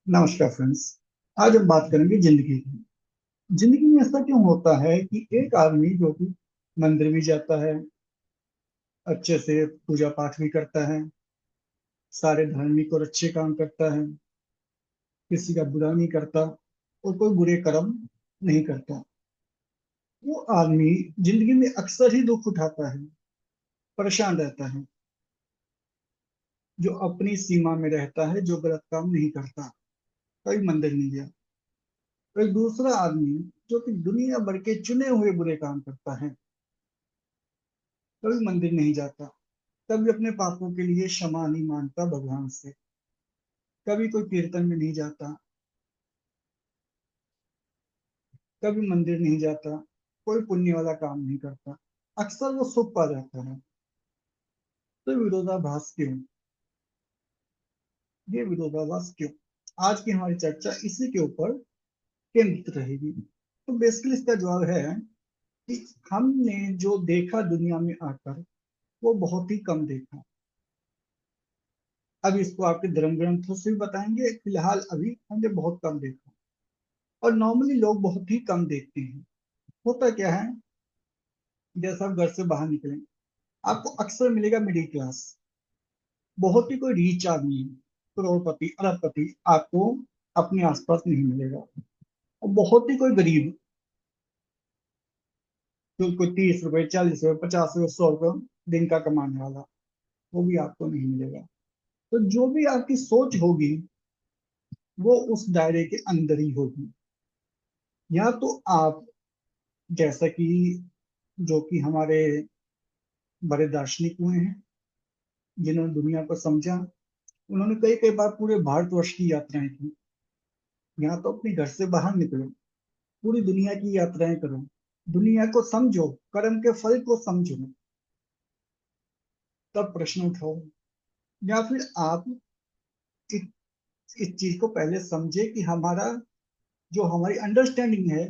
नमस्कार फ्रेंड्स। आज हम बात करेंगे जिंदगी की। जिंदगी में ऐसा क्यों होता है कि एक आदमी जो कि मंदिर भी जाता है, अच्छे से पूजा पाठ भी करता है, सारे धार्मिक और अच्छे काम करता है, किसी का बुरा नहीं करता और कोई बुरे कर्म नहीं करता, वो आदमी जिंदगी में अक्सर ही दुख उठाता है, परेशान रहता है। जो अपनी सीमा में रहता है, जो गलत काम नहीं करता, कभी मंदिर नहीं गया। और एक दूसरा आदमी जो कि दुनिया भर के चुने हुए बुरे काम करता है, कभी मंदिर नहीं जाता, कभी अपने पापों के लिए क्षमा नहीं मांगता भगवान से, कभी कोई कीर्तन में नहीं जाता, कभी मंदिर नहीं जाता, कोई पुण्य वाला काम नहीं करता, अक्सर वो सुख पा जाता है। तो विरोधाभास क्यों? ये विरोधाभास क्यों? आज की हमारी चर्चा इसी के ऊपर केंद्रित रहेगी। तो बेसिकली इसका जवाब है कि हमने जो देखा दुनिया में आकर, वो बहुत ही कम देखा। अब इसको आपके धर्म ग्रंथों से भी बताएंगे, फिलहाल अभी हमने बहुत कम देखा। और नॉर्मली लोग बहुत ही कम देखते हैं। होता क्या है, जैसे आप घर से बाहर निकलें, आपको अक्सर मिलेगा मिडिल क्लास, बहुत ही कोई रीच आदमी, करोड़पति अरबपति आपको अपने आसपास नहीं मिलेगा। और बहुत ही कोई गरीब, जो कोई 30 रुपए 40 रुपए 50 रुपए 100 रुपए दिन का कमाने वाला, वो भी आपको नहीं मिलेगा। तो जो भी आपकी सोच होगी, वो उस दायरे के अंदर ही होगी। या तो आप, जैसा कि जो कि हमारे बड़े दार्शनिक हुए हैं, जिन्होंने दुनिया को समझा, उन्होंने कई कई बार पूरे भारतवर्ष की यात्राएं की। यहाँ तो अपने घर से बाहर निकलो, पूरी दुनिया की यात्राएं करो, दुनिया को समझो, कर्म के फल को समझो, तब प्रश्न उठाओ। या फिर आप इस, इस चीज को पहले समझे कि हमारा, जो हमारी अंडरस्टैंडिंग है,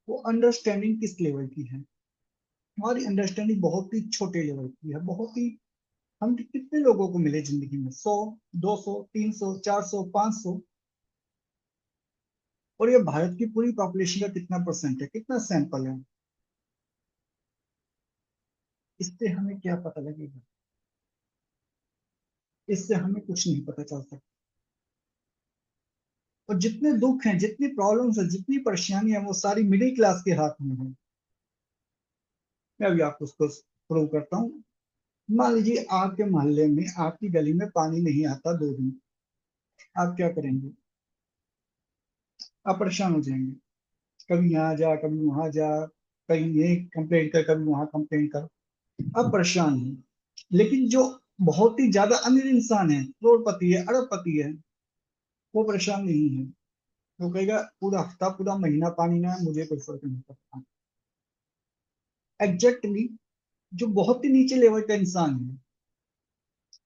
वो अंडरस्टैंडिंग किस लेवल की है। हमारी अंडरस्टैंडिंग बहुत ही छोटे लेवल की है, बहुत ही। हम कितने लोगों को मिले जिंदगी में? 100, 200, 300, 400, 500। और ये भारत की पूरी पॉपुलेशन का कितना परसेंट है, कितना सैंपल है? इससे हमें क्या पता लगेगा? इससे हमें कुछ नहीं पता चल सकता। और जितने दुख हैं, जितनी प्रॉब्लम्स है, जितनी परेशानियां, वो सारी मिडिल क्लास के हाथ में है। मैं अभी आपको उसको प्रूव करता हूँ। मान लीजिए आपके मोहल्ले में, आपकी गली में पानी नहीं आता 2 दिन, आप क्या करेंगे? आप परेशान हो जाएंगे। कभी यहाँ जा, कभी वहां जा, कहीं ये कंप्लेंट कर, कभी वहां कंप्लेंट कर। आप परेशान हैं। लेकिन जो बहुत ही ज्यादा अमीर इंसान है, करोड़पति है, अरबपति है, वो परेशान नहीं है। वो कहेगा पूरा हफ्ता पूरा महीना पानी ना है, मुझे कोई फर्क नहीं पड़ता। एग्जैक्टली। जो बहुत ही नीचे लेवल का इंसान है,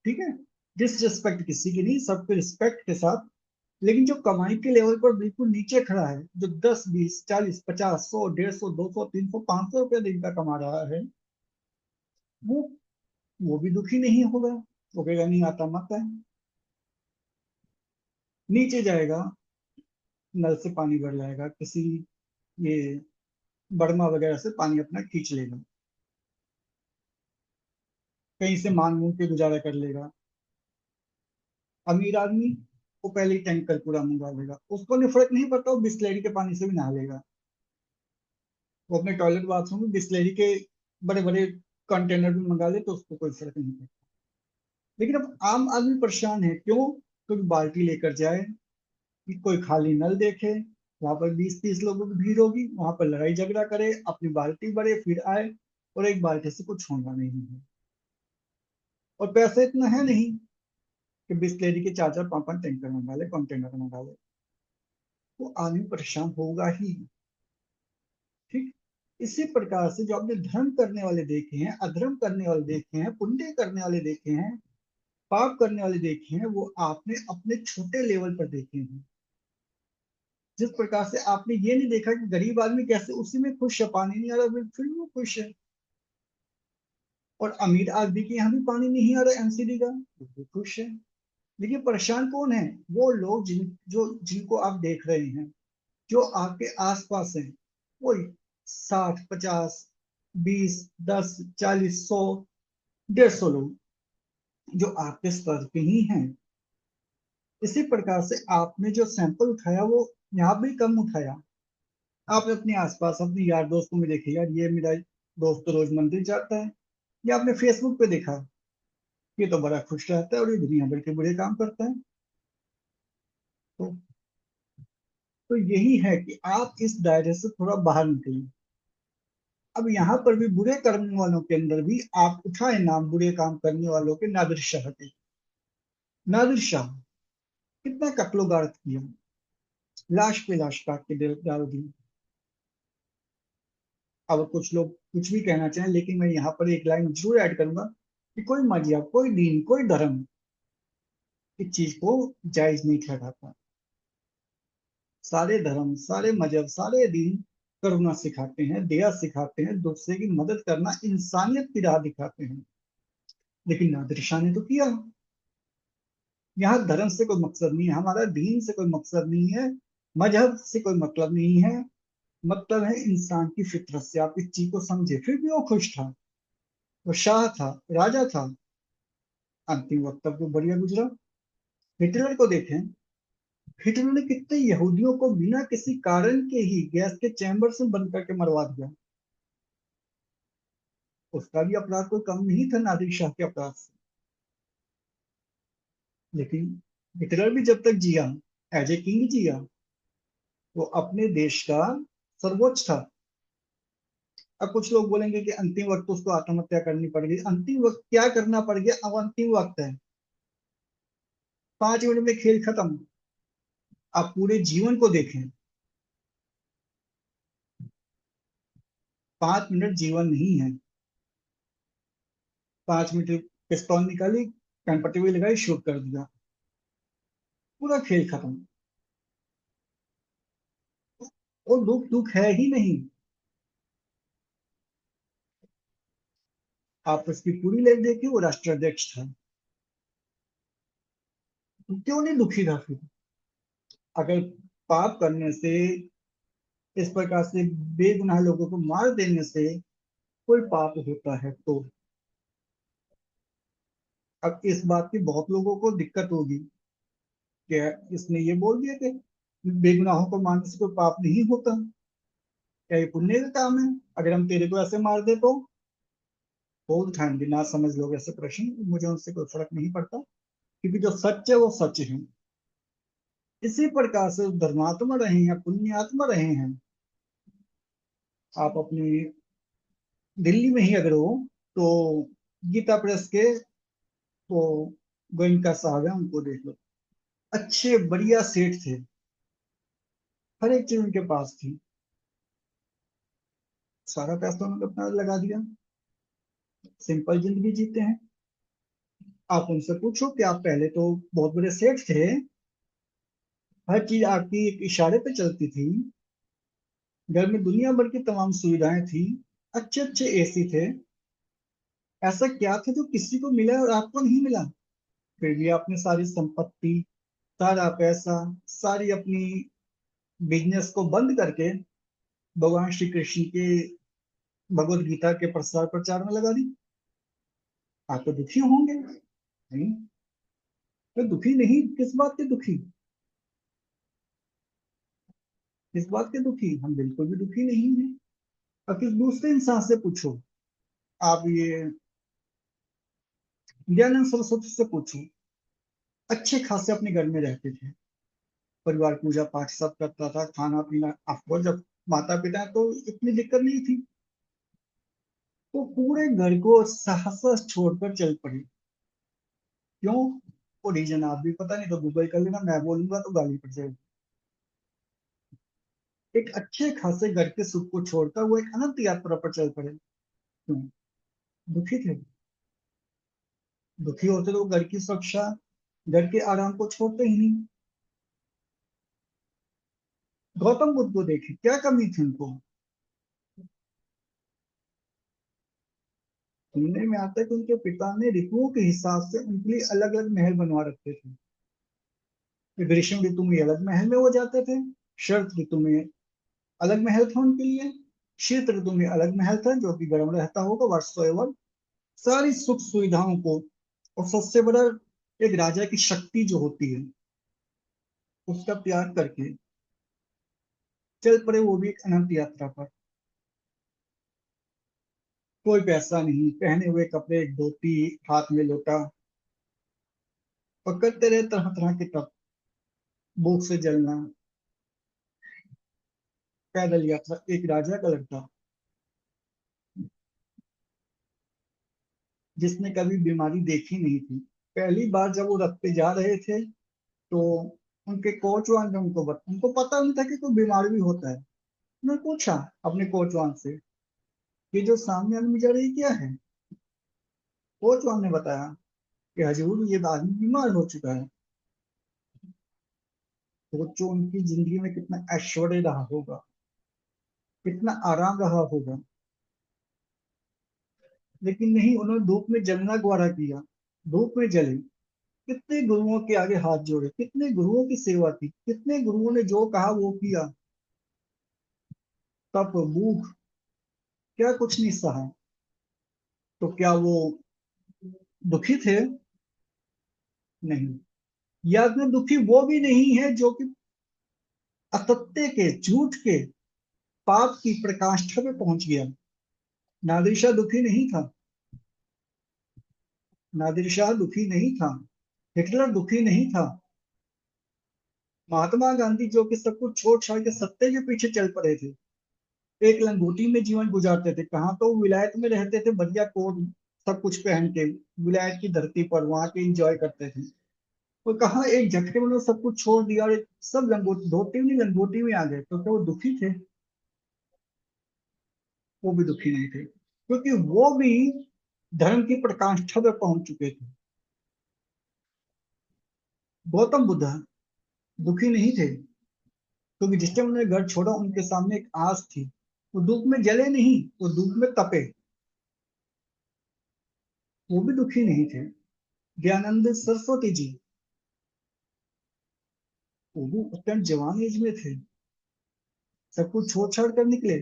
ठीक है, डिसरिस्पेक्ट किसी की नहीं, सबके रिस्पेक्ट के साथ। लेकिन जो कमाई के लेवल पर बिल्कुल नीचे खड़ा है, जो 10, 20, 40, 50, 100, 150, 200, 300, 500 रुपया दिन का कमा रहा है, वो वो भी दुखी नहीं होगा। वो कहेगा नहीं आता मत है। नीचे जाएगा, नल से पानी भर लाएगा, किसी ये बर्मा वगैरह से पानी अपना खींच लेगा, कहीं से मांग मूंग के गुजारा कर लेगा। अमीर आदमी, वो पहले ही टैंकर पूरा मंगवा लेगा, उसको नहीं फर्क नहीं पड़ता, वो बिस्लेरी के पानी से भी नहा लेगा। वो अपने टॉयलेट बाथरूम में बिस्लेरी के बड़े बड़े कंटेनर भी मंगा ले, तो उसको कोई फर्क नहीं पड़ता। लेकिन अब आम आदमी परेशान है, क्यों? क्योंकि बाल्टी लेकर जाए, कि कोई खाली नल देखे, वहां पर 20-30 लोगों की भीड़ होगी, वहां पर लड़ाई झगड़ा करे, अपनी बाल्टी भरे, फिर आए, और एक बाल्टी से कुछ होना नहीं है। और पैसा इतना है नहीं कि बिस्लेरी के 4-4 5-5 टैंकर मंगा ले, कंटेनर मंगा ले। वो आदमी परेशान होगा ही। ठीक। इसी प्रकार से जो आपने धर्म करने वाले देखे हैं, अधर्म करने वाले देखे हैं, पुण्य करने वाले देखे हैं, पाप करने वाले देखे हैं, वो आपने अपने छोटे लेवल पर देखे हैं। जिस प्रकार से आपने ये नहीं देखा कि गरीब आदमी कैसे उसी में खुश है, पानी नहीं आ रहा फिर भी वो खुश है, और अमीर आदमी के यहाँ भी पानी नहीं आ रहा एमसीडी का, वो भी खुश है। लेकिन परेशान कौन है? वो लोग जिनको आप देख रहे हैं, जो आपके आसपास हैं, वही 60, 50, 20, 10, 40, 100, 150 लोग जो आपके स्तर पे ही हैं। इसी प्रकार से आपने जो सैंपल उठाया वो यहाँ भी कम उठाया। आपने अपने आसपास अपने यार दोस्तों में देखे, यार ये मेरा दोस्त तो रोज मंदिर जाता है, या आपने फेसबुक पे देखा, ये तो बड़ा खुश रहता है और ये दुनिया भर के बुरे काम करता है। तो, तो यही है कि आप इस दायरे से थोड़ा बाहर निकलिए। अब यहाँ पर भी बुरे करने वालों के अंदर भी आप उठाए नाम बुरे काम करने वालों के, नादिर शाह के। नादिर शाह कितना कत्लो गारत किया, लाश पे लाश काट के डाल दी। अब कुछ लोग कुछ भी कहना चाहें, लेकिन मैं यहाँ पर एक लाइन जरूर ऐड करूंगा कि कोई मजहब, कोई दीन, कोई धर्म इस चीज को जायज नहीं ठहराता। सारे धर्म, सारे मजहब, सारे दीन करुणा सिखाते हैं, दया सिखाते हैं, दूसरे की मदद करना, इंसानियत की राह दिखाते हैं। लेकिन नादिर शाह ने तो किया। यहाँ धर्म से कोई मकसद नहीं है, हमारा दीन से कोई मकसद नहीं है, मजहब से कोई मतलब नहीं है। मतलब है इंसान की फितरत से। आप इस चीज को समझे। फिर भी वो खुश था, वो शाह था, राजा था। अंतिम वक्त तक वो बढ़िया गुजरा। हिटलर को देखें, हिटलर ने कितने यहूदियों को बिना किसी कारण के ही गैस के चैम्बर से बंद करके मरवा दिया। उसका भी अपराध कोई कम नहीं था नादिर शाह के अपराध से। लेकिन हिटलर भी जब तक जिया, एज ए किंग जिया, वो अपने देश का सर्वोच्च था। अब कुछ लोग बोलेंगे कि अंतिम वक्त उसको आत्महत्या करनी पड़ गई। अंतिम वक्त क्या करना पड़ गया? अब अंतिम वक्त है, 5 मिनट में खेल खत्म। आप पूरे जीवन को देखें, 5 मिनट जीवन नहीं है। 5 मिनट पिस्तौल निकाली, कनपट्टी भी लगाई, शूट कर दिया, पूरा खेल खत्म। वो दुख दुख है ही नहीं। आप उसकी पूरी लाइफ देखिए, वो राष्ट्राध्यक्ष था, तो क्यों नहीं दुखी था फिर? अगर पाप करने से, इस प्रकार से बेगुनाह लोगों को मार देने से कोई पाप होता है, तो अब इस बात की बहुत लोगों को दिक्कत होगी कि इसने ये बोल दिया कि बेगुनाहों को मारने से कोई पाप नहीं होता, क्या ये पुण्य का काम है? अगर हम तेरे को ऐसे मार दे तो बहुत उठाएंगे ना समझ लोग ऐसे प्रश्न। मुझे उनसे कोई फर्क नहीं पड़ता, क्योंकि जो सच है वो सच है। इसी प्रकार से धर्मात्मा रहे हैं, पुण्यात्मा रहे हैं। आप अपनी दिल्ली में ही अगर हो तो गीता प्रेस के तो गोयनका साहब है, उनको देख लो। अच्छे बढ़िया सेठ थे, हर एक चीज उनके पास थी। सारा पैसा उन्होंने अपना लगा दिया, सिंपल जिंदगी जीते हैं। आप उनसे पूछो कि आप पहले तो बहुत बड़े सेठ थे, हर चीज आपकी एक इशारे पे चलती थी, घर में दुनिया भर की तमाम सुविधाएं थी, अच्छे अच्छे एसी थे। ऐसा क्या था जो किसी को मिला और आपको नहीं मिला? फिर भी आपने सारी संपत्ति, सारा पैसा, सारी अपनी बिजनेस को बंद करके भगवान श्री कृष्ण के भगवत गीता के प्रसार प्रचार में लगा दी। आप तो दुखी होंगे? नहीं, तो दुखी नहीं, किस बात के दुखी? किस बात के दुखी? हम बिल्कुल भी दुखी नहीं हैं। और किस दूसरे इंसान से पूछो, आप ये दयानंद सरस्वती से पूछो, अच्छे खासे अपने घर में रहते थे, परिवार पूजा पाठ सब करता था, खाना पीना आपको जब माता पिता है तो इतनी दिक्कत नहीं थी। तो पूरे घर को सहसा छोड़कर चल पड़ी। क्यों? वो रीजन आप भी पता नहीं तो गूगल कर लेना, मैं बोलूंगा तो गाली पड़ जाएगी। एक अच्छे खासे घर के सुख को छोड़कर वो एक अनंत यात्रा पर चल पड़े। क्यों? दुखी थे। दुखी होते तो वो घर की सुरक्षा, घर के आराम को छोड़ते ही नहीं। गौतम बुद्ध को देखे, क्या कमी थी उनको? सुनने में आता है कि उनके पिता ने ऋतुओं के हिसाब से उनके लिए अलग अलग महल बनवा रखे थे। ग्रीष्म ऋतु में अलग महल में वो जाते थे, शरद ऋतु में अलग महल था उनके लिए, शीत ऋतु में अलग महल था जो कि गर्म रहता होगा वॉट्सएवर। सारी सुख सुविधाओं को, और सबसे बड़ा, एक राजा की शक्ति जो होती है उसका त्याग करके चल पड़े, वो भी एक अनंत यात्रा पर। कोई पैसा नहीं, पहने हुए कपड़े, एक धोती, हाथ में लोटा, और करते रहे तरह तरह के तप, भूख से जलना। पैदल यात्रा, एक राजा का लड़का जिसने कभी बीमारी देखी नहीं थी, पहली बार जब वो रथ पे जा रहे थे तो उनके कोचवान ने उनको पता नहीं था कि कोई बीमार भी होता है। उन्होंने पूछा अपने कोचवान से, ये जो सामने आदमी जा रही क्या है? कोचवान ने बताया कि हजूर, ये आदमी बीमार हो चुका है। सोचो उनकी जिंदगी में कितना ऐश्वर्य रहा होगा, कितना आराम रहा होगा, लेकिन नहीं, उन्होंने धूप में जलना गवारा किया। धूप में जले, कितने गुरुओं के आगे हाथ जोड़े, कितने गुरुओं की सेवा की, कितने गुरुओं ने जो कहा वो किया, तप, भूख, क्या कुछ नहीं सहा। तो क्या वो दुखी थे? नहीं। याद में दुखी वो भी नहीं है जो कि असत्य के, झूठ के, पाप की प्रकाष्ठा पे पहुंच गया। नादिर शाह दुखी नहीं था। नादिर शाह दुखी नहीं था। हिटलर दुखी नहीं था। महात्मा गांधी जो कि सब कुछ छोड़ छाड़ के सत्य के पीछे चल पड़े थे, एक लंगोटी में जीवन गुजारते थे। कहाँ तो विलायत में रहते थे, बढ़िया कोट सब कुछ पहन के, विलायत की धरती पर वहां के एंजॉय करते थे। और कहाँ एक झटके में उन्होंने सब कुछ छोड़ दिया और सब लंगोटी, धोती नहीं लंगोटी में आ गए। तो क्या वो दुखी थे? वो भी दुखी नहीं थे, क्योंकि वो भी धर्म की प्रकाष्ठा पर पहुंच चुके थे। गौतम बुद्ध दुखी नहीं थे, क्योंकि जिस टाइम उन्होंने घर छोड़ा उनके सामने एक आस थी। वो धूप में जले नहीं, वो धूप में तपे, वो भी दुखी नहीं थे। दयानंद सरस्वती जी, वो भी उस टाइम जवान एज में थे, सब कुछ छोड़ छाड़ कर निकले।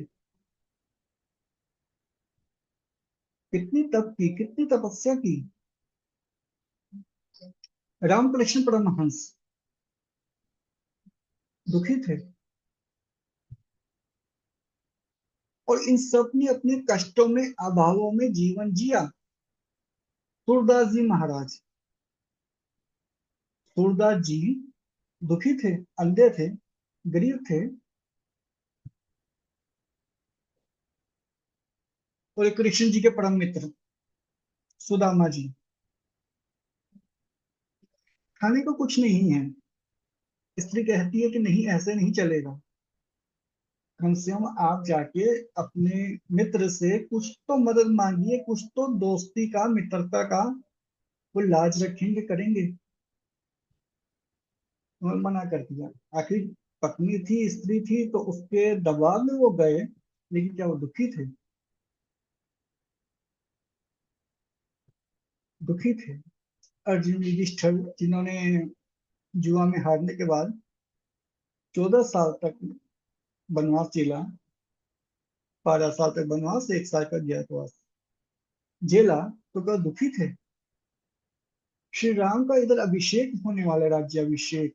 कितनी तप की, कितनी तपस्या की। रामकृष्ण परमहंस दुखी थे, और इन सब ने अपने कष्टों में, अभावों में जीवन जिया। सूरदास जी महाराज, सूरदास जी दुखी थे, अंधे थे, गरीब थे, और एक कृष्ण जी के परम मित्र सुदामा जी। खाने को कुछ नहीं है, स्त्री कहती है कि नहीं, ऐसे नहीं चलेगा, कम से कम आप जाके अपने मित्र से कुछ तो मदद मांगिए, कुछ तो दोस्ती का, मित्रता का वो लाज रखेंगे, करेंगे। उन्होंने मना कर दिया। आखिर पत्नी थी, स्त्री थी, तो उसके दबाव में वो गए, लेकिन क्या वो दुखी थे? दुखी थे। अर्जुन युधिष्ठिर, जिन्होंने जुआ में हारने के बाद 14 साल तक वनवास झेला, 12 साल तक वनवास, 1 साल का ज्ञातवास झेला, तो क्या दुखी थे? श्री राम का इधर अभिषेक होने वाला, राज्याभिषेक,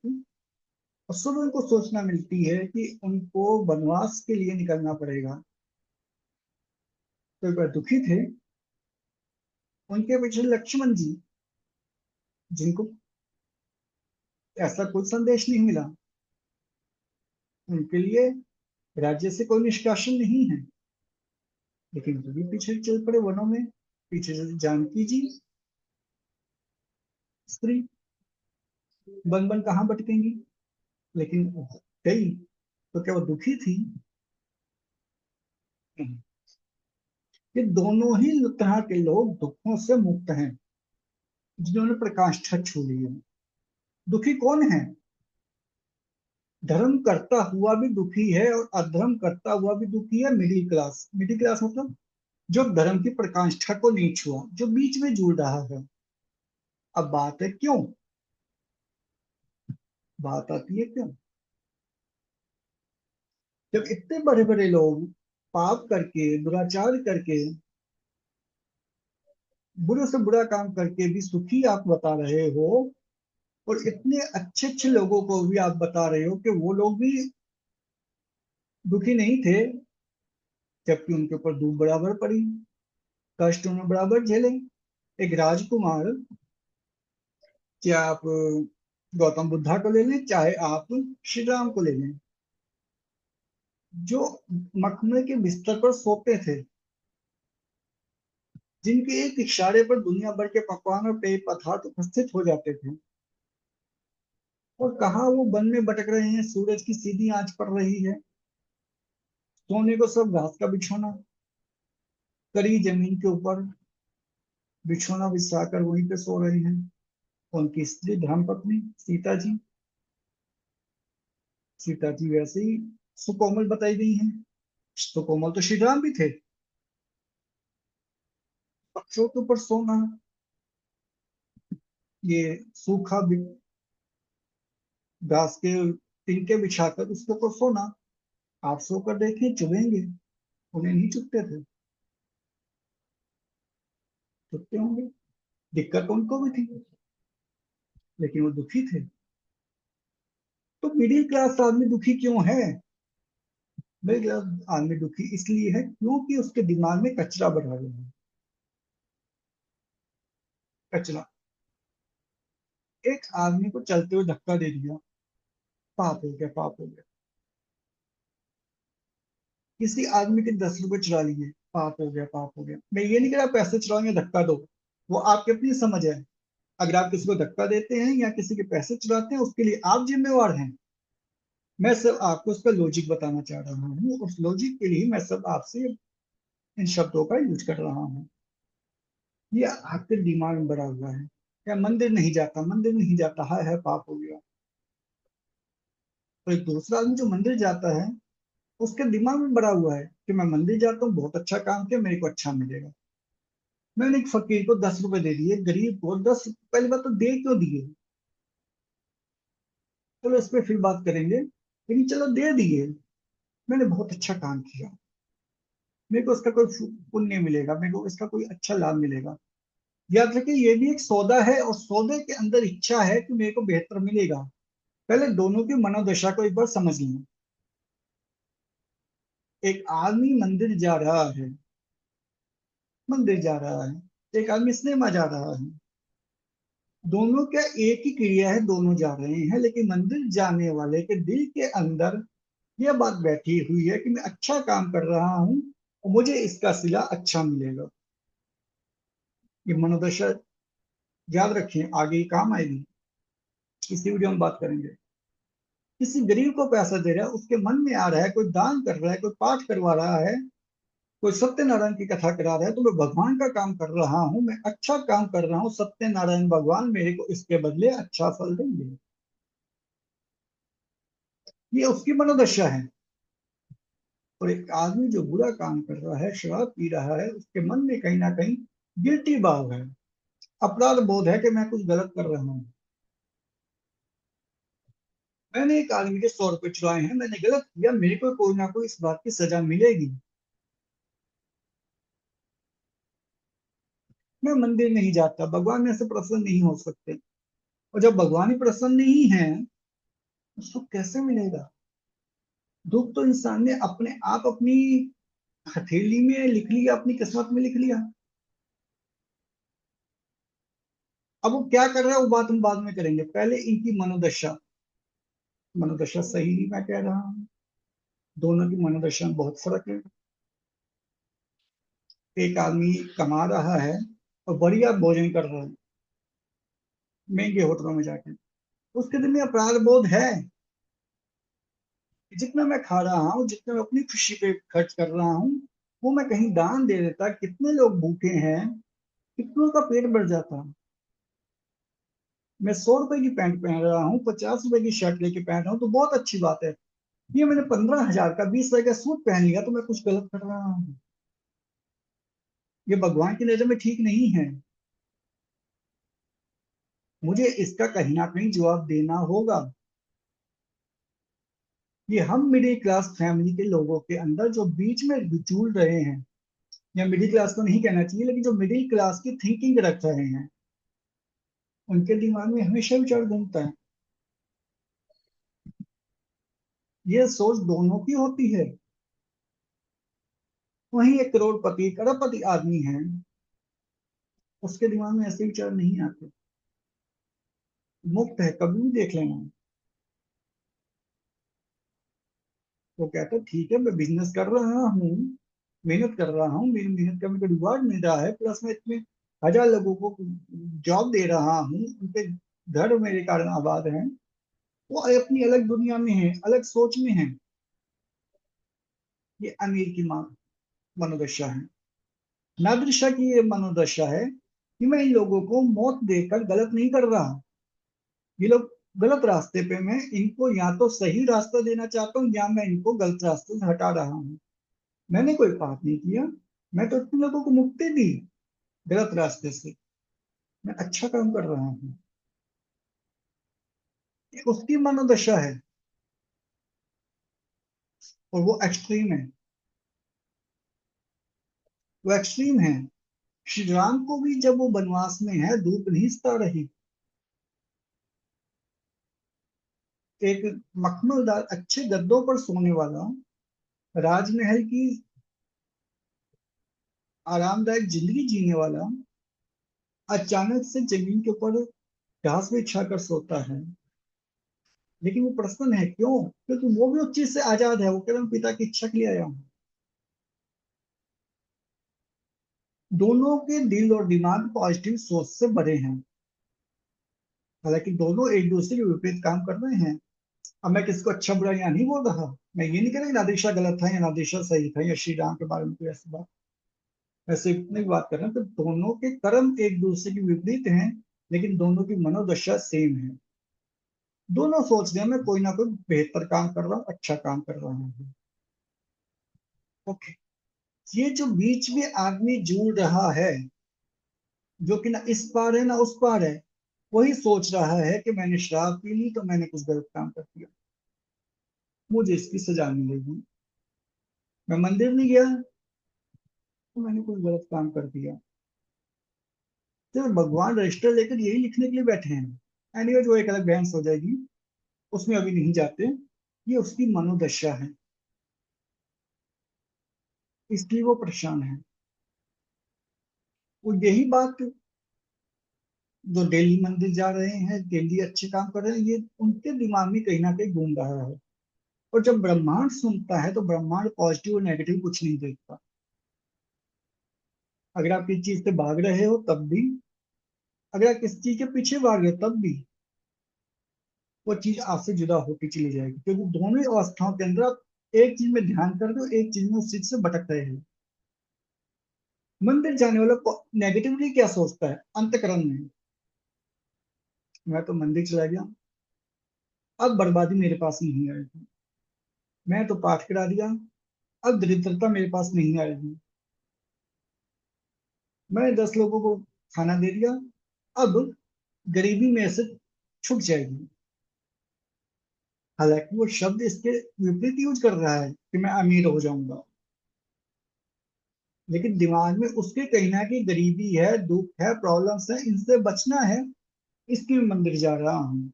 और सुबह उनको सोचना मिलती है कि उनको वनवास के लिए निकलना पड़ेगा। तो वह दुखी थे। उनके पीछे लक्ष्मण जी, जिनको ऐसा कोई संदेश नहीं मिला, उनके लिए राज्य से कोई निष्कासन नहीं है, लेकिन वो भी पीछे चल पड़े वनों में। पीछे से जानकी जी, स्त्री, बन बन कहाँ भटकेंगी, लेकिन गई। तो क्या वो दुखी थी? नहीं। ये दोनों ही तरह के लोग दुखों से मुक्त हैं, जिन्होंने प्रकाष्ठा छू ली है। दुखी कौन है? धर्म करता हुआ भी दुखी है, और अधर्म करता हुआ भी दुखी है। मिडिल क्लास, मिडिल क्लास मतलब जो धर्म की प्रकाष्ठा को नहीं छुआ, जो बीच में जुड़ रहा है। अब बात है क्यों? बात आती है क्यों? जब इतने बड़े बड़े लोग पाप करके, दुराचार करके, बुरे से बुरा काम करके भी सुखी आप बता रहे हो, और इतने अच्छे अच्छे लोगों को भी आप बता रहे हो कि वो लोग भी दुखी नहीं थे, जबकि उनके ऊपर धूप बराबर पड़ी, कष्ट उन्होंने बराबर झेले। एक राजकुमार, क्या आप गौतम बुद्धा को ले लें, चाहे आप श्री राम को ले लें, जो मखमल के बिस्तर पर सोते थे, जिनके एक इशारे पर दुनिया भर के पकवान और पेय पदार्थ उपस्थित हो जाते थे, और कहा वो वन में भटक रहे हैं, सूरज की सीधी आंच पड़ रही है, सोने को सब घास का बिछोना, करी जमीन के ऊपर बिछोना बिछाकर वहीं पे सो रहे हैं। उनकी स्त्री धर्मपत्नी सीता जी वैसे ही सुकोमल बताई गई हैं। सुकोमल तो श्री राम भी थे। पक्षों के ऊपर सोना, ये सूखा घास के तिनके बिछाकर उसके ऊपर सोना, आप सोकर देखें, चुभेंगे? उन्हें नहीं चुभते थे? चुभते होंगे। दिक्कत उनको भी थी, लेकिन वो दुखी थे। तो मिडिल क्लास आदमी दुखी क्यों है? मिडिल क्लास आदमी दुखी इसलिए है क्योंकि उसके दिमाग में कचरा भरा हुआ है। कचरा। एक आदमी को चलते हुए धक्का दे दिया, पाप हो गया, पाप हो गया। किसी आदमी के 10 रुपए चुरा लिए, पाप हो गया, पाप हो गया। मैं ये नहीं कह रहा पैसे चुराओ या धक्का दो, वो आपकी अपनी समझ है। अगर आप किसी को धक्का देते हैं या किसी के पैसे चुराते हैं, उसके लिए आप जिम्मेवार हैं। मैं सिर्फ आपको उसका लॉजिक बताना चाह रहा हूँ, उस लॉजिक के लिए मैं सब आपसे इन शब्दों का यूज कर रहा हूँ। ये आपके दिमाग में भरा हुआ है। क्या मंदिर नहीं जाता, मंदिर नहीं जाता, है पाप हो गया। तो एक दूसरा आदमी जो मंदिर जाता है, उसके दिमाग में भरा हुआ है कि मैं मंदिर जाता हूँ, बहुत अच्छा काम किया, मेरे को अच्छा मिलेगा। मैंने एक फकीर को 10 रुपए दे दिए, गरीब को 10, पहली बात तो दे क्यों दिए? चलो इस पे फिर बात करेंगे, लेकिन चलो दे दिए, मैंने बहुत अच्छा काम किया, मेरे को इसका कोई पुण्य मिलेगा, मेरे को इसका कोई अच्छा लाभ मिलेगा। याद रखिए, ये भी एक सौदा है, और सौदे के अंदर इच्छा है कि मेरे को बेहतर मिलेगा। पहले दोनों की मनोदशा को एक बार समझ लें। एक आदमी मंदिर जा रहा है, मंदिर जा रहा है, एक आदमी सिनेमा जा रहा है। दोनों क्या एक ही क्रिया है, दोनों जा रहे हैं, लेकिन मंदिर जाने वाले के दिल के अंदर यह बात बैठी हुई है कि मैं अच्छा काम कर रहा हूं और मुझे इसका सिला अच्छा मिलेगा। ये मनोदशा याद रखें, आगे ये काम आएगी, इसी वीडियो में बात करेंगे। किसी गरीब को पैसा दे रहा है, उसके मन में आ रहा है, कोई दान कर रहा है, कोई पाठ करवा रहा है, कोई सत्यनारायण की कथा करा रहा है, तो मैं भगवान का काम कर रहा हूँ, मैं अच्छा काम कर रहा हूँ, सत्यनारायण भगवान मेरे को इसके बदले अच्छा फल देंगे। ये उसकी मनोदशा है। और एक आदमी जो बुरा काम कर रहा है, शराब पी रहा है, उसके मन में कहीं ना कहीं गिल्टी भाव है, अपराध बोध है कि मैं कुछ गलत कर रहा हूँ। मैंने एक आदमी के 100 रुपए चुराए हैं, मैंने गलत किया, मेरे को कोई ना कोई इस बात की सजा मिलेगी। मैं मंदिर नहीं जाता, भगवान मेरे से प्रसन्न नहीं हो सकते। और जब भगवान ही प्रसन्न नहीं है, तो सुख कैसे मिलेगा? दुख तो इंसान ने अपने आप अपनी हथेली में लिख लिया, अपनी किस्मत में लिख लिया। अब वो क्या कर रहा है, वो बात हम बाद में करेंगे, पहले इनकी मनोदशा। मनोदशा सही नहीं, मैं कह रहा हूँ, दोनों की मनोदशा में बहुत फर्क है। एक आदमी कमा रहा है और बढ़िया भोजन कर रहा है, महंगे होटलों में जाके, उसके दिल में अपराध बोध है कि जितना मैं खा रहा हूँ, जितना मैं अपनी खुशी पे खर्च कर रहा हूँ, वो मैं कहीं दान दे देता, कितने लोग भूखे हैं, कितनों का पेट भर जाता। मैं 100 रुपए की पैंट पहन रहा हूँ, 50 रुपए की शर्ट लेके पहन रहा हूँ, तो बहुत अच्छी बात है। ये मैंने 15,000 का 20 रुपए का सूट पहन लिया, तो मैं कुछ गलत कर रहा हूँ। ये भगवान की नजर में ठीक नहीं है। मुझे इसका कहीं ना कहीं जवाब देना होगा। ये हम मिडिल क्लास फैमिली के लोगों के अंदर जो बीच में बिचूल रहे हैं, या मिडिल क्लास तो नहीं कहना चाहिए, लेकिन जो मिडिल क्लास की थिंकिंग रख रहे हैं, उनके दिमाग में हमेशा विचार घूमता है। ये सोच दोनों की होती है। वहीं एक करोड़पति करोड़पति आदमी है, उसके दिमाग में ऐसे विचार नहीं आते। मुफ्त है, कभी भी देख लेना। वो कहता है ठीक है, मैं बिजनेस कर रहा हूँ, मेहनत कर रहा हूँ, मेरी मेहनत का मुझे रिवार्ड मिल रहा है, प्लस मैं इतने हजार लोगों को जॉब दे रहा हूँ, उनके घर मेरे कारण आबाद हैं। वो अपनी अलग दुनिया में है, अलग सोच में है। ये अमीर की मनोदशा है। नादिर की ये मनोदशा है कि मैं इन लोगों को मौत देकर गलत नहीं कर रहा। ये लोग गलत रास्ते पे, मैं इनको या तो सही रास्ता देना चाहता हूँ, या मैं इनको गलत रास्ते से हटा रहा हूँ। मैंने कोई पाप नहीं किया, मैं तो तुम लोगों को मुक्ति दी गलत रास्ते से। मैं अच्छा काम कर रहा हूँ। ये उसकी मनोदशा है, और वो एक्सट्रीम है। वो एक्सट्रीम है। श्री राम को भी जब वो वनवास में है, धूप नहीं सता रही, एक मखमलदार अच्छे गद्दों पर सोने वाला, राजमहल की आरामदायक जिंदगी जीने वाला, अचानक से जमीन के ऊपर घास बिछा कर सोता है। लेकिन वो प्रसन्न है, क्यों? क्योंकि वो भी उस चीज से आजाद है। वो कह रहा हूँ पिता की इच्छा के लिए आया हूँ। दोनों के दिल और दिमाग पॉजिटिव सोच से भरे हैं। हालांकि दोनों एक दूसरे के विपरीत काम कर रहे हैं। अब मैं किसको अच्छा बुरा यहाँ नहीं बोल रहा। मैं ये नहीं कह रहा कि नादिर शाह गलत था या नादिर शाह सही था, या श्री राम के बारे में कोई ऐसी बात, ऐसे नहीं बात कर रहे हैं। तो दोनों के कर्म एक दूसरे के विपरीत हैं, लेकिन दोनों की मनोदशा सेम है। दोनों सोच रहे हैं मैं कोई ना कोई बेहतर काम कर रहा हूँ, अच्छा काम कर रहा हूँ। ओके। ये जो बीच में आदमी जूझ रहा है, जो कि ना इस पार है ना उस पार है, वही सोच रहा है कि मैंने शराब पी ली तो मैंने कुछ गलत काम कर दिया, मुझे इसकी सजा मिलेगी। मैं मंदिर नहीं गया तो मैंने कुछ गलत काम कर दिया। तो भगवान रजिस्टर लेकर यही लिखने के लिए बैठे हैं। एनीवे, जो एक अलग बहस हो जाएगी, उसमें अभी नहीं जाते। ये उसकी मनोदशा है, इसलिए वो परेशान है। वो यही बात, जो डेली मंदिर जा रहे हैं, डेली अच्छे काम कर रहे हैं, ये उनके दिमाग में कहीं ना कहीं घूम रहा है। और जब ब्रह्मांड सुनता है, तो ब्रह्मांड पॉजिटिव और नेगेटिव कुछ नहीं देखता। अगर आप किसी चीज से भाग रहे हो तब भी, अगर आप किसी चीज के पीछे भाग रहे हो तब भी, वो चीज आपसे जुदा होती चली जाएगी। क्योंकि दोनों अवस्थाओं के अंदर आप एक चीज में ध्यान कर रहे हो, एक चीज में उस चीज से भटक रहे हो। मंदिर जाने वाला नेगेटिवली क्या सोचता है अंतकरण में? मैं तो मंदिर चला गया, अब बर्बादी मेरे पास नहीं आएगी। मैं तो पाठ करा दिया, अब दरिद्रता मेरे पास नहीं आएगी। मैं 10 लोगों को खाना दे दिया, अब गरीबी में से छुट जाएगी। हालांकि वो शब्द इसके विपरीत यूज कर रहा है कि मैं अमीर हो जाऊंगा, लेकिन दिमाग में उसके कहीं ना कहीं गरीबी है, दुख है, प्रॉब्लम्स है, इनसे बचना है, इसके लिए मंदिर जा रहा हूँ।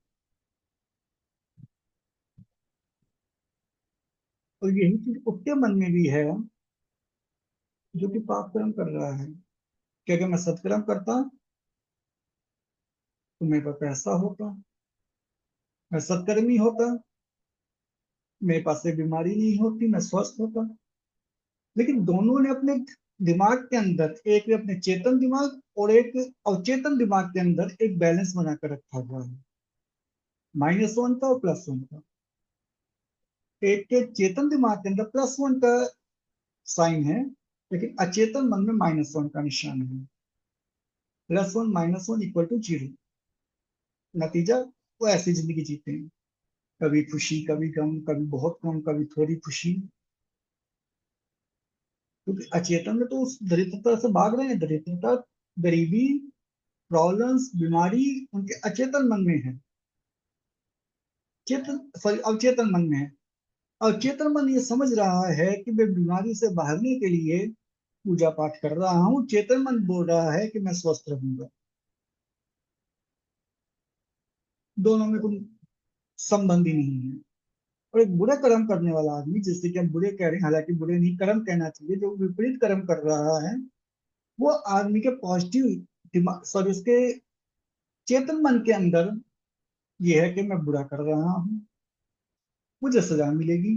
और यही चीज उसके मन में भी है, जो कि पाप कर्म कर रहा है। कि अगर मैं सत्कर्म करता तो मेरे पास पैसा होता, मैं सत्कर्मी होता, मेरे पास से बीमारी नहीं होती, मैं स्वस्थ होता। लेकिन दोनों ने अपने दिमाग के अंदर, एक ने अपने चेतन दिमाग और एक अवचेतन दिमाग के अंदर एक बैलेंस बना कर रखा हुआ है, -1 का और +1 का। एक के चेतन दिमाग के अंदर +1 का साइन है, लेकिन अचेतन मन में -1 का निशान है। +1 -1 = 0। नतीजा, वो ऐसी जिंदगी जीते हैं, कभी खुशी कभी गम, कभी बहुत कम, कभी थोड़ी खुशी। क्योंकि अचेतन में तो उस दरिद्रता से भाग रहे हैं। दरिद्रता, गरीबी, प्रॉब्लम्स, बीमारी उनके अचेतन मन में है। चेतन, सॉरी, अवचेतन मन में है। और चेतन मन ये समझ रहा है कि मैं बीमारी से भागने के लिए पूजा पाठ कर रहा हूँ, चेतन मन बोल रहा है कि मैं स्वस्थ रहूंगा। दोनों में कोई संबंध ही नहीं है। और एक बुरा कर्म करने वाला आदमी, जिससे कि हम बुरे कह रहे हैं, हालांकि बुरे नहीं कर्म कहना चाहिए, जो विपरीत कर्म कर रहा है, वो आदमी के पॉजिटिव दिमाग, सॉरी, उसके चेतन मन के अंदर ये है कि मैं बुरा कर रहा हूँ, मुझे सजा मिलेगी।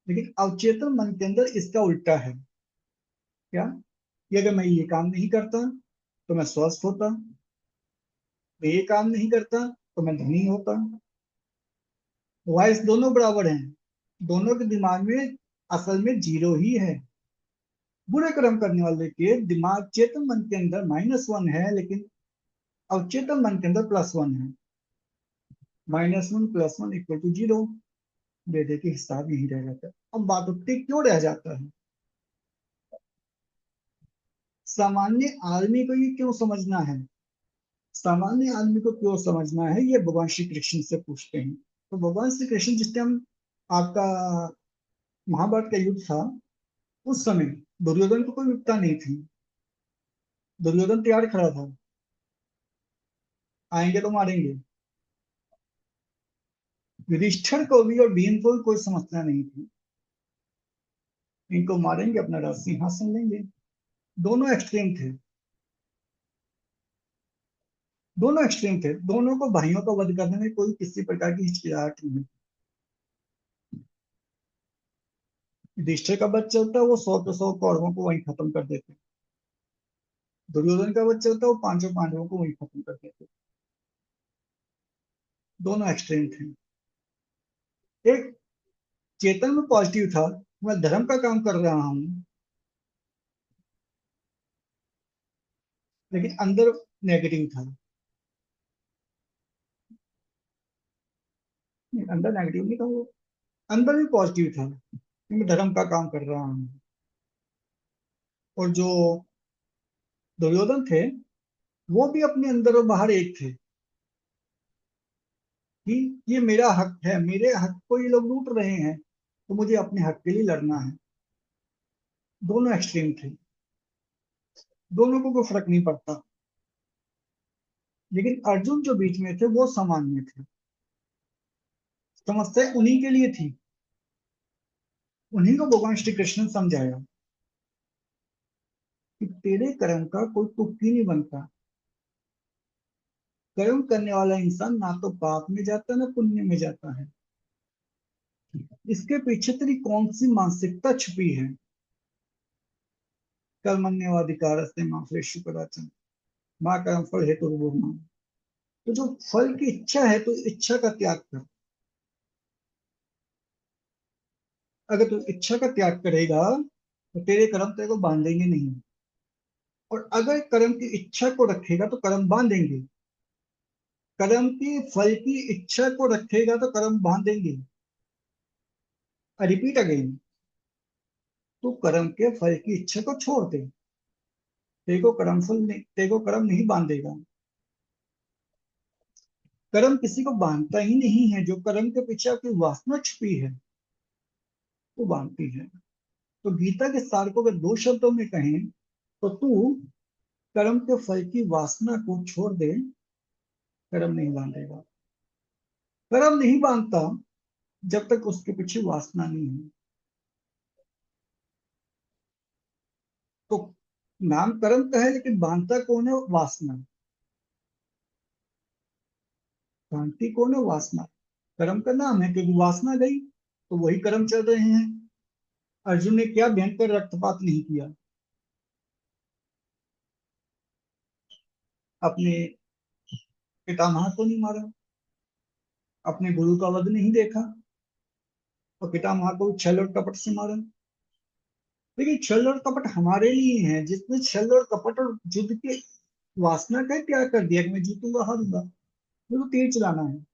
लेकिन अवचेतन मन के अंदर इसका उल्टा है। क्या? कि अगर मैं ये काम नहीं करता तो मैं स्वस्थ होता, मैं ये काम नहीं करता तो मैं धनी होता। वॉइस दोनों बराबर हैं, दोनों के दिमाग में असल में जीरो ही है। बुरे कर्म करने वाले के दिमाग, चेतन मन के अंदर -1 है, लेकिन अवचेतन मन के अंदर +1 है। -1 +1 = 0। दे के हिसाब यही रह जाता है। अब बात उठती है, क्यों रह जाता है? सामान्य आदमी को ये क्यों समझना है? सामान्य आदमी को क्यों समझना है, ये भगवान श्री कृष्ण से पूछते हैं। तो भगवान श्री कृष्ण जिस टाइम आपका महाभारत का युद्ध था, उस समय दुर्योधन को कोई विपदा नहीं थी। दुर्योधन तैयार खड़ा था, आएंगे तो मारेंगे। युधिष्ठिर को भी और भीम को भी कोई समस्या नहीं थी, इनको मारेंगे, अपना राज सिंहासन लेंगे। दोनों एक्सट्रीम थे, दोनों एक्सट्रीम थे, दोनों को भाइयों का वध करने में कोई किसी प्रकार की हिचकिचाहट नहीं। युधिष्ठिर का वध चलता, वो 100 के 100 कौरवों को वहीं खत्म कर देते। दुर्योधन का वध चलता, वो 5 पांडवों को वहीं खत्म कर देते। दोनों एक्सट्रीम थे। एक चेतन में पॉजिटिव था, मैं धर्म का काम कर रहा हूँ, लेकिन अंदर नेगेटिव था। नहीं, अंदर नेगेटिव नहीं था वो, अंदर भी पॉजिटिव था कि मैं धर्म का काम कर रहा हूँ। और जो दुर्योधन थे, वो भी अपने अंदर और बाहर एक थे, कि ये मेरा हक है, मेरे हक को ये लोग लूट रहे हैं, तो मुझे अपने हक के लिए लड़ना है। दोनों एक्सट्रीम थे, दोनों को कोई फर्क नहीं पड़ता। लेकिन अर्जुन जो बीच में थे, वो सामान्य थे। समस्या उन्हीं के लिए थी, उन्हीं को भगवान श्री कृष्ण ने समझाया कि तेरे कर्म का कोई तुक्की नहीं बनता। कर्म करने वाला इंसान ना तो पाप में जाता, ना पुण्य में जाता है। इसके पीछे तेरी कौन सी मानसिकता छुपी है? कर्मण्येवाधिकारस्ते मां फलेषु कदाचन मां कर्म फल हेतु तो जो फल की इच्छा है, तो इच्छा का त्याग कर। अगर तू इच्छा का त्याग करेगा तो तेरे कर्म तेरे को बांधेंगे नहीं। और अगर कर्म की इच्छा को रखेगा तो कर्म बांधेंगे। कर्म की फल की इच्छा को रखेगा तो कर्म बांधेंगे। रिपीट अगेन, तू कर्म के फल की इच्छा को छोड़ दे, तेरे को कर्म फल नहीं, तेरे को कर्म नहीं बांधेगा। कर्म किसी को बांधता ही नहीं है। जो कर्म के पीछे आपकी वासना छुपी है, वो बांधती है। तो गीता के सार को अगर 2 शब्दों में कहें, तो तू कर्म के फल की वासना को छोड़ दे, कर्म नहीं बांधेगा। कर्म नहीं बांधता जब तक उसके पीछे वासना नहीं है। तो नाम कर्म का है, लेकिन बांधता कौन है? वासना। बांधती कौन है? वासना। कर्म का नाम है, क्योंकि वासना गई तो वही कर्म चल रहे हैं। अर्जुन ने क्या भयंकर रक्तपात नहीं किया, अपने पितामह को नहीं मारा, अपने गुरु का वध नहीं देखा, और पितामह को छल और कपट से मारा। लेकिन छल और कपट हमारे लिए है, जिसने छल और कपट और युद्ध के वासना का त्याग कर दिया कि मैं जीतूंगा हारूंगा, मेरे को तीर चलाना है,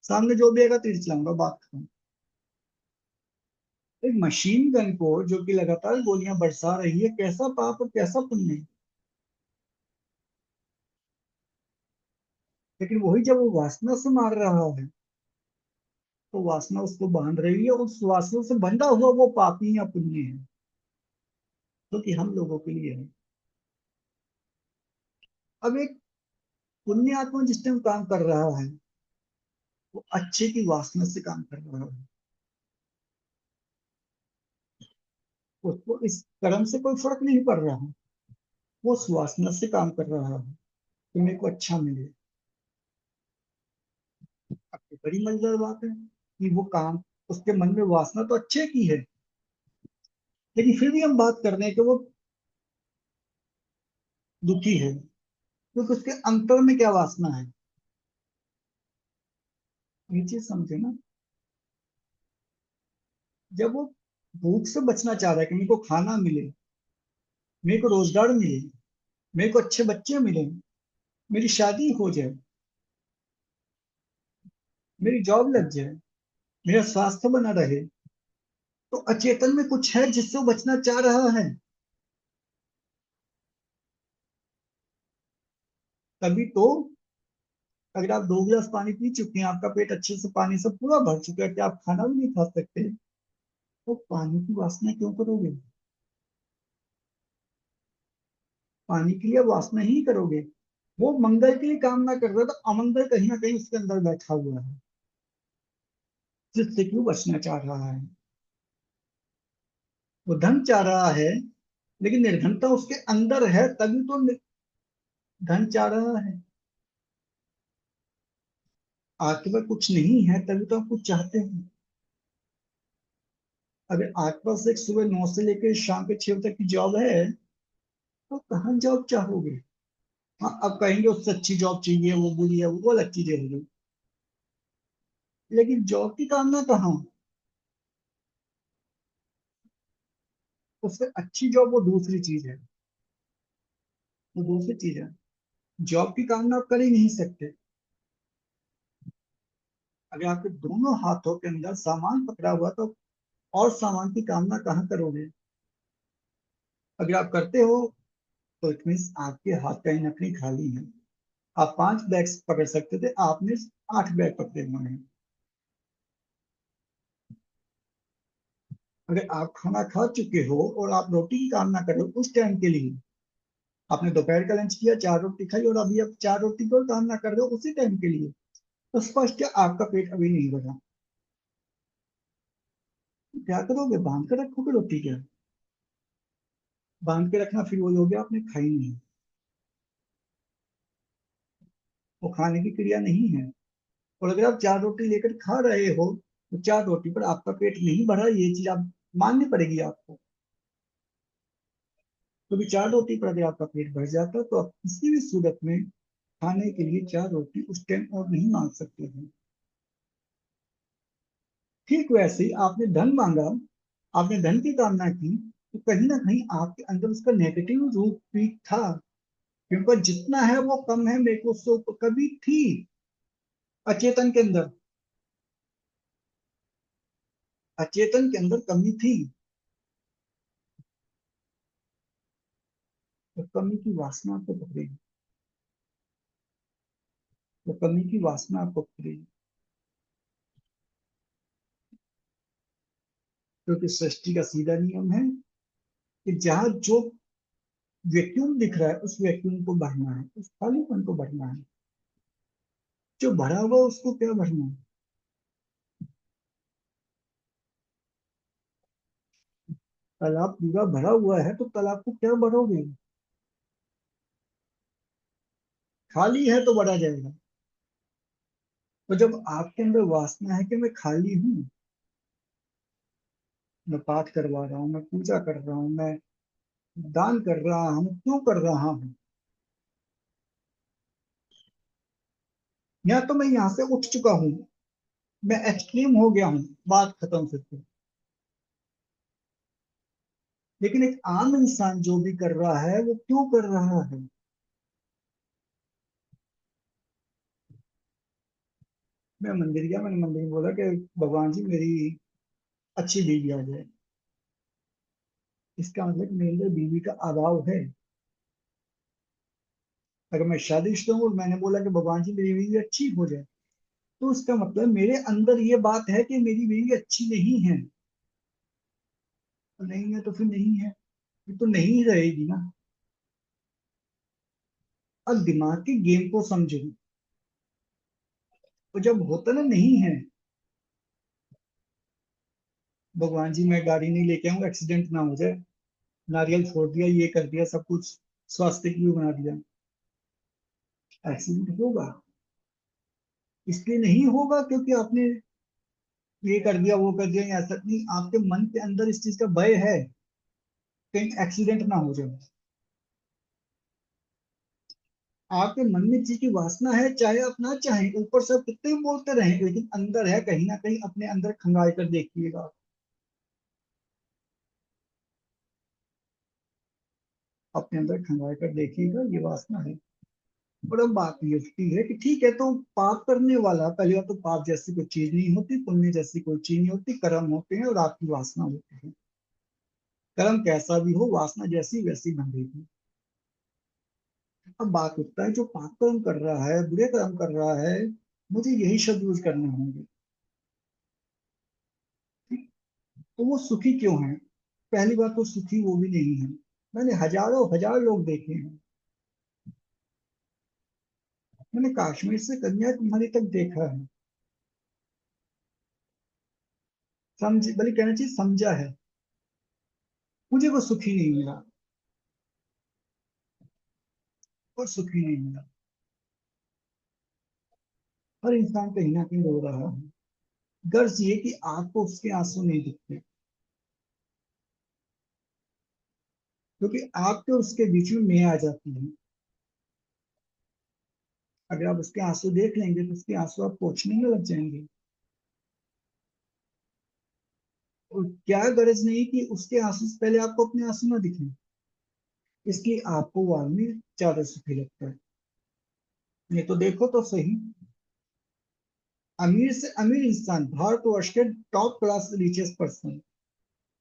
सामने जो भी आएगा तीर चलाऊंगा, बात खत्म। एक मशीन गन को, जो कि लगातार गोलियां बरसा रही है, कैसा पाप और कैसा पुण्य। लेकिन वही जब वो वासना से मार रहा है, तो वासना उसको बांध रही है, उस वासना से बंधा हुआ वो पापी या पुण्य है, जो कि हम लोगों के लिए है। अब एक पुण्य आत्मा जिस टाइम काम कर रहा है, वो अच्छे की वासना से काम कर रहा है, उसको इस कर्म से कोई फर्क नहीं पड़ रहा है, वो उस वासना से काम कर रहा है कि मेरे को अच्छा मिले। अब ये बड़ी मजेदार बात है कि वो काम, उसके मन में वासना तो अच्छे की है, लेकिन फिर भी हम बात कर रहे हैं कि वो दुखी है, क्योंकि उसके अंतर में क्या वासना है। ये चीज समझे ना। जब वो भूख से बचना चाह रहा है कि मेरे को खाना मिले, मेरे को रोजगार मिले, मेरे को अच्छे बच्चे मिले, मेरी शादी हो जाए, मेरी जॉब लग जाए, मेरा स्वास्थ्य बना रहे, तो अचेतन में कुछ है जिससे वो बचना चाह रहा है। तभी तो अगर आप 2 गिलास पानी पी चुके हैं, आपका पेट अच्छे से पानी से पूरा भर चुका है कि आप खाना भी नहीं खा सकते, तो पानी की वासना क्यों करोगे? पानी के लिए वासना ही करोगे। वो मंगल के लिए कामना कर रहा है, तो अमंगल कहीं ना कहीं उसके अंदर बैठा हुआ है, जिससे क्यों बचना चाह रहा है। वो धन चाह रहा है, लेकिन निर्धनता उसके अंदर है, तभी तो धन चाह रहा है। आपके पास कुछ नहीं है तभी तो आप कुछ चाहते हैं। अगर आपके पास एक सुबह 9 से लेकर शाम के 6 तक की जॉब है, तो कहाँ जॉब चाहोगे? हाँ, अब कहेंगे उससे अच्छी जॉब चाहिए, वो बुरी है, वो अलग चीजें होगी, लेकिन जॉब की कामना कहाँ? उससे अच्छी जॉब वो दूसरी चीज है, वो दूसरी चीज है। जॉब की कामना आप कर ही नहीं सकते। अगर आपके दोनों हाथों के अंदर सामान पकड़ा हुआ, तो और सामान की कामना कहाँ करोगे? अगर आप करते हो, तो इट मीन्स आपके हाथ कहीं ना कहीं खाली है। आप 5 बैग पकड़ सकते थे, आपने 8 बैग पकड़े हुए हैं। अगर आप खाना खा चुके हो और आप रोटी की कामना कर रहे हो उस टाइम के लिए, आपने दोपहर का लंच किया, 4 रोटी खाई, और अभी आप 4 रोटी को कामना कर रहे हो उसी टाइम के लिए, तो स्पष्ट है आपका पेट अभी नहीं भरा। तो क्या करोगे? बांध कर रखोगे रोटी? क्या बांध के रखना? फिर वही हो गया, आपने खाई नहीं। वो खाने की क्रिया नहीं है। और अगर आप 4 रोटी लेकर खा रहे हो, तो 4 रोटी पर आपका पेट नहीं भरा, ये चीज आप माननी पड़ेगी आपको। क्योंकि 4 रोटी पर अगर आपका पेट भर जाता, तो आप किसी भी सूरत में खाने के लिए 4 रोटी उस टाइम और नहीं मांग सकते हैं। ठीक वैसे ही आपने धन मांगा, आपने धन की कामना की, तो कहीं ना कहीं आपके अंदर उसका नेगेटिव रूप भी था, क्योंकि जितना है वो कम है, मेरे को उससे ऊपर कभी थी अचेतन के अंदर, अचेतन के अंदर कमी थी। तो कमी की वासना आपको पकड़ेगी, तो कमी की वासना आपको पकड़ेगी। क्योंकि सृष्टि का सीधा नियम है कि जहां जो वैक्यूम दिख रहा है, उस वैक्यूम को भरना है, उस खालीपन को भरना है। जो भरा हुआ है, उसको क्या भरना है? तालाब पूरा भरा हुआ है, तो तालाब को क्या भरोगे? खाली है तो भरा जाएगा। तो जब आपके अंदर वासना है कि मैं खाली हूँ, मैं पाठ करवा रहा हूँ, मैं पूजा कर रहा हूँ, मैं दान कर रहा हूँ, क्यों कर रहा हूँ? या तो मैं यहाँ से उठ चुका हूँ, मैं एक्सट्रीम हो गया हूँ, बात खत्म फिर। लेकिन एक आम इंसान जो भी कर रहा है, वो क्यों कर रहा है? मैं मंदिर गया, मैंने मंदिर में बोला कि भगवान जी मेरी अच्छी बीवी आ जाए। इसका मतलब मेरे अंदर बीवी का अभाव है। अगर मैं शादीशुदा हूँ और मैंने बोला कि भगवान जी मेरी बीवी अच्छी हो जाए, तो इसका मतलब मेरे अंदर ये बात है कि मेरी बीवी अच्छी नहीं है। तो नहीं है तो फिर नहीं है, ये तो नहीं रहेगी ना। अब दिमाग के गेम को समझो। तो जब होता ना नहीं है, भगवान जी मैं गाड़ी नहीं लेके आऊंगा, एक्सीडेंट ना हो जाए, नारियल फोड़ दिया, ये कर दिया, सब कुछ स्वास्थ्य के लिए बना दिया, एक्सीडेंट होगा। इसलिए नहीं होगा क्योंकि आपने ये कर दिया वो कर दिया, या ऐसा नहीं, आपके मन के अंदर इस चीज का भय है कहीं एक्सीडेंट ना हो जाए। आपके मन में चीज की वासना है, चाहे आप ना चाहें, ऊपर से आप कितने भी बोलते रहें, लेकिन अंदर है, कहीं ना कहीं अपने अंदर खंगाल कर देखिएगा। अपने अंदर खंगाल कर देखिएगा, ये वासना है। और अब बात ये होती है कि ठीक है, तो पाप करने वाला, पहली बात तो पाप जैसी कोई चीज नहीं होती, पुण्य जैसी कोई चीज नहीं होती, कर्म होते हैं और आपकी वासना होती है। कर्म कैसा भी हो, वासना जैसी वैसी बंधेगी। अब बात उठता है, जो पाप कर्म कर रहा है, बुरे कर्म कर रहा है, मुझे यही शब्द यूज करने होंगे, ठीक? तो वो सुखी क्यों है? पहली बात तो सुखी वो भी नहीं है। मैंने हजारों हजार लोग देखे हैं। मैंने कश्मीर से कन्याकुमारी तक देखा है। समझ, बल्कि कहना चाहिए समझा है। मुझे वो सुखी नहीं मिला, और सुखी नहीं मिला। हर इंसान कहीं ना कहीं रो रहा है। गर्ज ये कि आपको उसके आंसू नहीं दिखते, क्योंकि आपके और उसके बीच में मैं आ जाती है। अगर आप उसके आंसू देख लेंगे तो उसके आंसू आप पोंछने में लग जाएंगे। और क्या गरज नहीं कि उसके आंसू से पहले आपको अपने आंसू ना दिखें, इसलिए आपको वो आदमी ज्यादा सुखी लगता है। ये तो देखो तो सही, अमीर से अमीर इंसान, भारतवर्ष के टॉप क्लास रिचेस्ट पर्सन,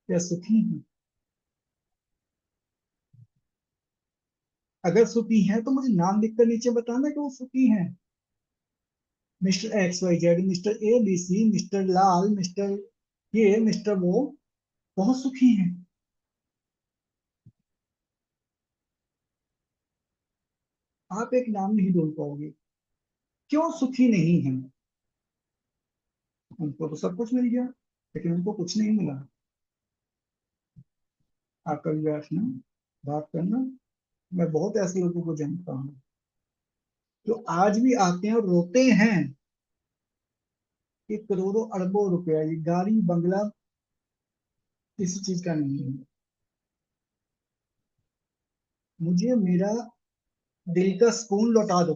क्या सुखी है? अगर सुखी है तो मुझे नाम लिखकर नीचे बताना कि वो सुखी है। Mister X Y Z, Mister A B C, Mister Lal, Mister ये, मिस्टर वो, बहुत सुखी है। आप एक नाम नहीं ढूंढ पाओगे। क्यों सुखी नहीं है? उनको तो सब कुछ मिल गया, लेकिन उनको कुछ नहीं मिला। आप कभी बैठना, बात करना, मैं बहुत ऐसे लोगों को जानता हूँ जो आज भी आते हैं और रोते हैं कि करोड़ों अरबों रुपया, ये गाड़ी बंगला किसी चीज का नहीं है। मुझे मेरा दिल का सुकून लौटा दो।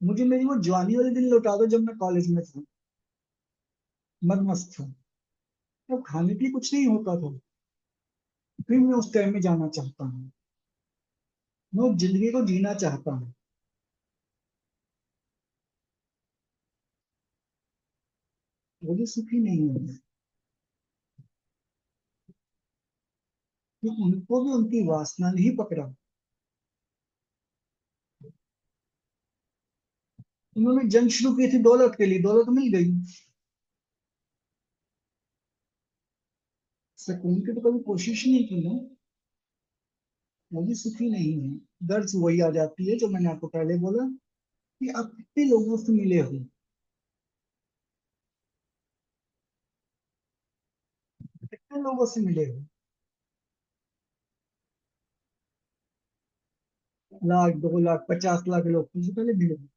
मुझे मेरी वो जवानी वाले दिन लौटा दो जब मैं कॉलेज में था, मद मस्त था, तब खाने के लिए कुछ नहीं होता था। फिर मैं उस टाइम में जाना चाहता हूँ। मैं उस जिंदगी को जीना चाहता हूँ। वो भी सुखी नहीं है, कि उनको भी उनकी वासना ने ही पकड़ा। उन्होंने जंग शुरू की थी दौलत के लिए, दौलत मिल गई, सुकून की तो कभी कोशिश नहीं की ना। वो भी सुखी नहीं है। गर्ज वही आ जाती है जो मैंने आपको पहले बोला, कि आप कितने लोगों से मिले हो, कितने लोगों से मिले हो। लाख, 2 लाख, 50 लाख लोग तुमसे पहले मिले हो।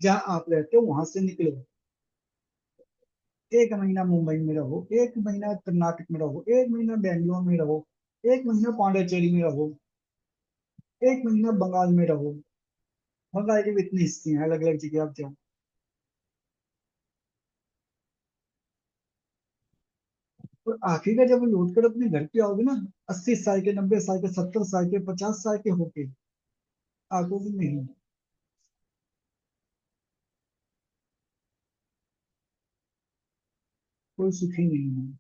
जहां आप रहते हो वहां से निकलो, एक महीना मुंबई में रहो, एक महीना कर्नाटक में रहो, एक महीना बेंगलोर में रहो, एक महीना पांडिचेरी में रहो, एक महीना बंगाल में रहो। बंगाल के भी इतने हिस्से हैं, अलग अलग जगह आप जाओ। और आखिर का जब लौट कर अपने घर पे आओगे ना, 80 साल के, 90 साल के, 70 साल के, 50 साल के होके, आओगे नहीं। कोई सुखी नहीं है।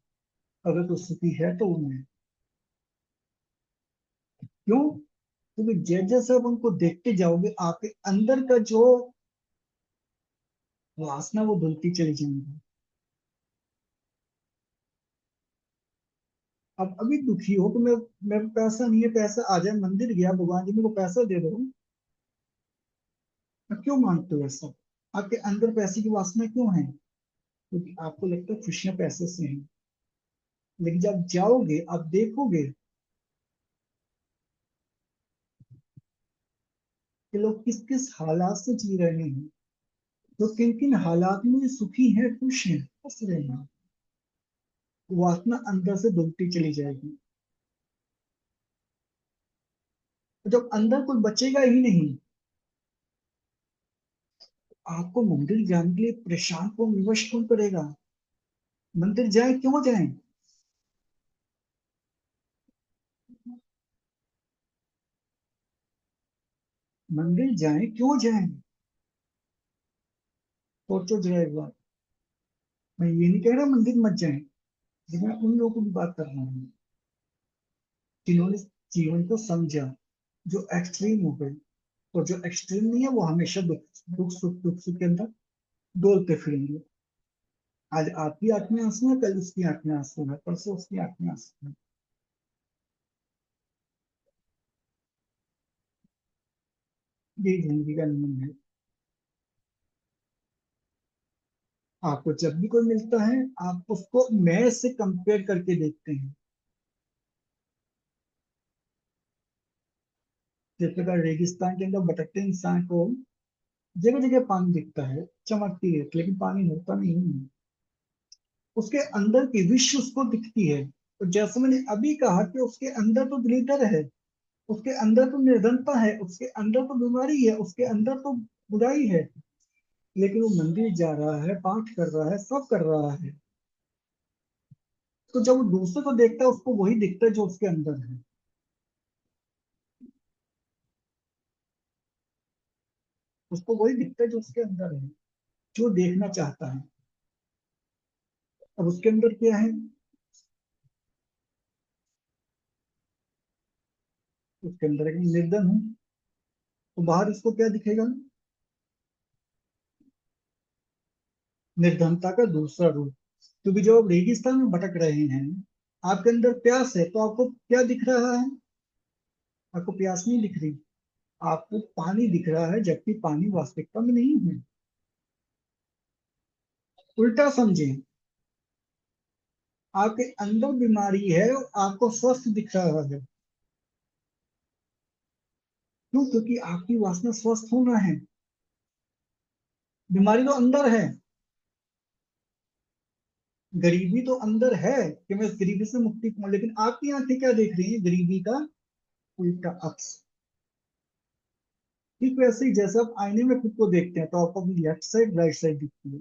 अगर तो सुखी है तो वो मैं। क्यों? क्योंकि जैसे जैसे आप उनको देखते जाओगे आपके अंदर का जो वासना वो धुलती चली जाएंगी। अब अभी दुखी हो तो मैं पैसा नहीं है, पैसा आ जाए, मंदिर गया, भगवान जी मेरे को पैसा दे दो, मैं क्यों मांगते हो ऐसा? आपके अंदर पैसे की वासना क्यों है? क्योंकि आपको लगता है खुशियां पैसे से हैं। लेकिन जब जाओगे आप देखोगे कि लोग किस किस हालात से जी रहे हैं, लोग किन किन हालात में सुखी हैं, खुश हैं, हंस रहे हैं। वासना अंदर से धुलती चली जाएगी। तो जब अंदर कोई बचेगा ही नहीं, आपको मंदिर जाने के लिए परेशान कौन, विवश कौन करेगा? मंदिर जाए क्यों जाए? मंदिर जाए क्यों जाए? सोचो जरा एक बार। मैं ये नहीं कह रहा मंदिर मत जाए, लेकिन मैं उन लोगों की बात कर रहा हूँ जिन्होंने जीवन को समझा, जो एक्सट्रीम हो गए। और जो एक्सट्रीम नहीं है वो हमेशा दुख सुख के अंदर डोलते फिरेंगे। आज आपकी आंख में आंसू है, कल उसकी आंख में आंसू है, परसों उसकी आंख में आंसू है। यही जिंदगी का नियम है। आपको जब भी कोई मिलता है आप उसको मैं से कंपेयर करके देखते हैं। जिस प्रकार रेगिस्तान के अंदर भटकते इंसान को जगह जगह पानी दिखता है, चमकती है, लेकिन पानी होता नहीं है। उसके अंदर की विश्व उसको दिखती है। तो जैसे मैंने अभी कहा कि उसके अंदर तो ग्लिटर है, उसके अंदर तो निर्धनता है, उसके अंदर तो बीमारी है, उसके अंदर तो बुराई है। लेकिन वो मंदिर जा रहा है, पाठ कर रहा है, सब कर रहा है। तो जब वो दूसरे को देखता है उसको वही दिखता है जो उसके अंदर है। उसको वही दिखता है जो उसके अंदर है, जो देखना चाहता है। अब उसके अंदर क्या है? उसके अंदर एक निर्धन हूँ, तो बाहर उसको क्या दिखेगा? निर्धनता का दूसरा रूप। क्योंकि जब आप रेगिस्तान में भटक रहे हैं, आपके अंदर प्यास है, तो आपको क्या दिख रहा है? आपको प्यास नहीं दिख रही, आपको पानी दिख रहा है, जबकि पानी वास्तविकता में नहीं है। उल्टा समझें, आपके अंदर बीमारी है और आपको स्वस्थ दिख रहा है। क्यों? क्योंकि आपकी वासना स्वस्थ होना है। बीमारी तो अंदर है, गरीबी तो अंदर है कि मैं इस गरीबी से मुक्ति पाऊं, लेकिन आपकी आंखें क्या देख रही हैं? गरीबी का उल्टा अक्स। ठीक वैसे ही जैसे आप आईने में खुद को देखते हैं तो आपको अपनी लेफ्ट साइड राइट साइड दिखती है,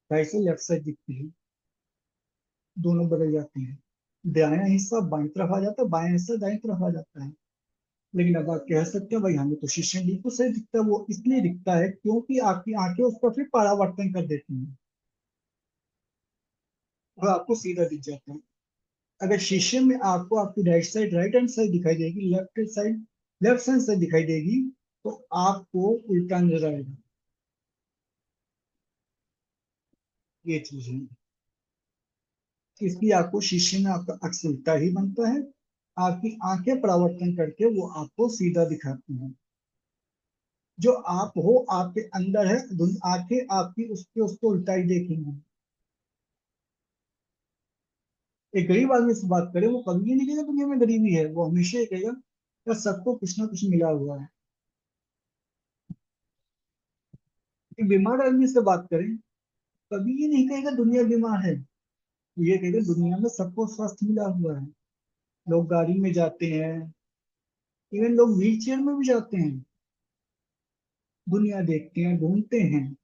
राइट से लेफ्ट साइड दिखती है, दोनों बदल जाती हैं। दायां हिस्सा बाईं तरफ आ जाता है, बायां हिस्सा दाईं तरफ आ जाता है। लेकिन अब आप कह सकते हैं भाई हमें तो शीशे में बिल्कुल सही दिखता है। वो इसलिए दिखता है क्योंकि आपकी आंखें उस पर फिर परावर्तन कर देती हैं और आपको सीधा दिख जाता है। अगर शीशे में आपको आपकी राइट हैंड साइड दिखाई देगी, लेफ्ट हैंड साइड दिखाई देगी, तो आपको उल्टा नजर आएगा। ये चीज है, इसलिए आपको शीशे में आपका अक्स उल्टा ही बनता है। आपकी आंखें परावर्तन करके वो आपको सीधा दिखाती हैं। जो आप हो आपके अंदर है, आंखें आपकी उसके उसको उल्टा ही देखेंगी। एक गरीब आदमी से बात करें, वो कभी ये नहीं कहेगा दुनिया में गरीबी है, वो हमेशा ये कहेगा यार सबको कुछ ना कुछ मिला हुआ है। एक बीमार आदमी से बात करें, कभी ये नहीं कहेगा दुनिया बीमार है, वो ये कहेगा दुनिया में सबको स्वास्थ्य मिला हुआ है। लोग गाड़ी में जाते हैं, इवन लोग व्हील चेयर में भी जाते हैं, दुनिया देखते हैं, घूमते हैं।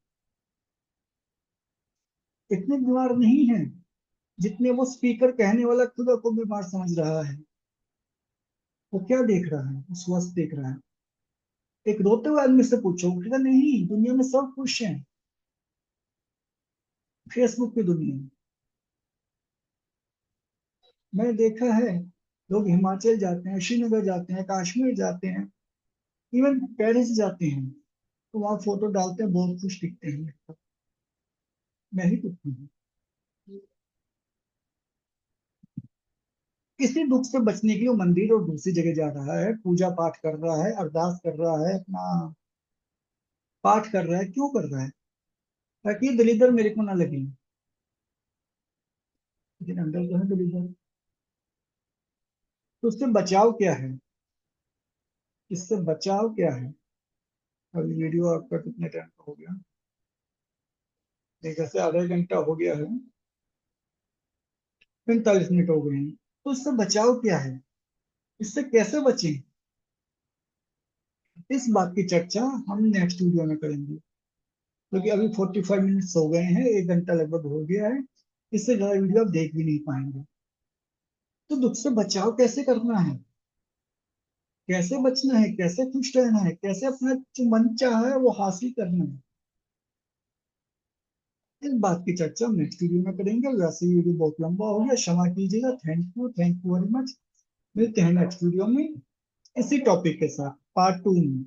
इतने बीमार नहीं है जितने वो स्पीकर कहने वाला खुद को बीमार समझ रहा है। वो क्या देख रहा है? वो स्वस्थ देख रहा है। एक रोते हुए आदमी से पूछो, वो कहता नहीं दुनिया में सब खुश हैं। फेसबुक की दुनिया, मैंने देखा है लोग हिमाचल जाते हैं, श्रीनगर जाते हैं, कश्मीर जाते हैं, इवन पेरिस जाते हैं, तो वहां फोटो डालते हैं, बहुत खुश दिखते हैं। मैं ही दुखी हूँ। किसी दुख से बचने के लिए वो मंदिर और दूसरी जगह जा रहा है, पूजा पाठ कर रहा है, अरदास कर रहा है, अपना पाठ कर रहा है, क्यों कर रहा है? ताकि ये दलीदर मेरे को ना लगे, लेकिन अंदर तो है दलीदर। तो उससे बचाव क्या है? इससे बचाव क्या है? अभी वीडियो आपका कितने टाइम का हो गया? एक ऐसे आधा घंटा हो गया है, 45 मिनट हो गए हैं। तो इससे बचाव क्या है? इससे कैसे बचें? इस बात की चर्चा हम नेक्स्ट वीडियो में करेंगे, क्योंकि अभी 45 मिनट्स हो गए हैं, 1 घंटा लगभग हो गया है। इससे ज्यादा वीडियो आप देख भी नहीं पाएंगे। तो दुख से बचाव कैसे करना है, कैसे बचना है, कैसे खुश रहना है, कैसे अपना जो मन चाह है वो हासिल करना है, इस बात की चर्चा हम नेक्स्ट वीडियो में करेंगे। वैसे ही वीडियो बहुत लंबा हो गया, क्षमा कीजिएगा। Thank you very much. मिलते हैं नेक्स्ट वीडियो में इसी टॉपिक के साथ, पार्ट 2 में।